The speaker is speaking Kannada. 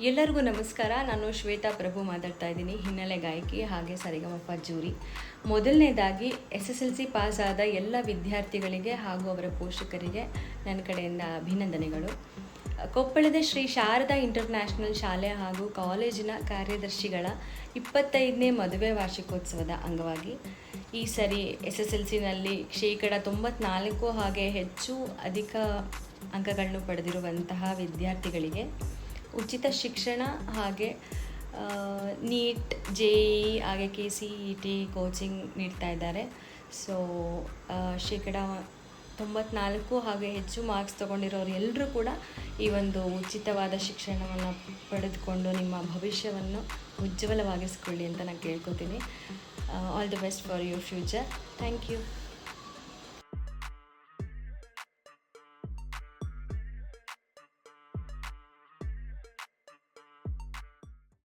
ಎಲ್ಲರಿಗೂ ನಮಸ್ಕಾರ. ನಾನು ಶ್ವೇತಾ ಪ್ರಭು ಮಾತಾಡ್ತಾ ಇದ್ದೀನಿ, ಹಿನ್ನೆಲೆ ಗಾಯಕಿ ಹಾಗೆ ಸರಿಗಮಪ ಜೂರಿ. ಮೊದಲನೇದಾಗಿ SSLC ಪಾಸ್ ಆದ ಎಲ್ಲ ವಿದ್ಯಾರ್ಥಿಗಳಿಗೆ ಹಾಗೂ ಅವರ ಪೋಷಕರಿಗೆ ನನ್ನ ಕಡೆಯಿಂದ ಅಭಿನಂದನೆಗಳು. ಕೊಪ್ಪಳದ ಶ್ರೀ ಶಾರದಾ ಇಂಟರ್ನ್ಯಾಷನಲ್ ಶಾಲೆ ಹಾಗೂ ಕಾಲೇಜಿನ ಕಾರ್ಯದರ್ಶಿಗಳ 25ನೇ ಮದುವೆ ವಾರ್ಷಿಕೋತ್ಸವದ ಅಂಗವಾಗಿ ಈ ಸರಿ SSLCನಲ್ಲಿ 94% ಹಾಗೆ ಅಧಿಕ ಅಂಕಗಳನ್ನು ಪಡೆದಿರುವಂತಹ ವಿದ್ಯಾರ್ಥಿಗಳಿಗೆ ಉಚಿತ ಶಿಕ್ಷಣ ಹಾಗೆ ನೀಟ್, JEE ಹಾಗೆ KCET ಕೋಚಿಂಗ್ ನೀಡ್ತಾ ಇದ್ದಾರೆ. ಸೊ 94% ಹಾಗೆ ಹೆಚ್ಚು ಮಾರ್ಕ್ಸ್ ತೊಗೊಂಡಿರೋರು ಎಲ್ಲರೂ ಕೂಡ ಈ ಒಂದು ಉಚಿತವಾದ ಶಿಕ್ಷಣವನ್ನು ಪಡೆದುಕೊಂಡು ನಿಮ್ಮ ಭವಿಷ್ಯವನ್ನು ಉಜ್ವಲವಾಗಿಸ್ಕೊಳ್ಳಿ ಅಂತ ನಾನು ಕೇಳ್ಕೊತೀನಿ. All the best for your future. Thank you.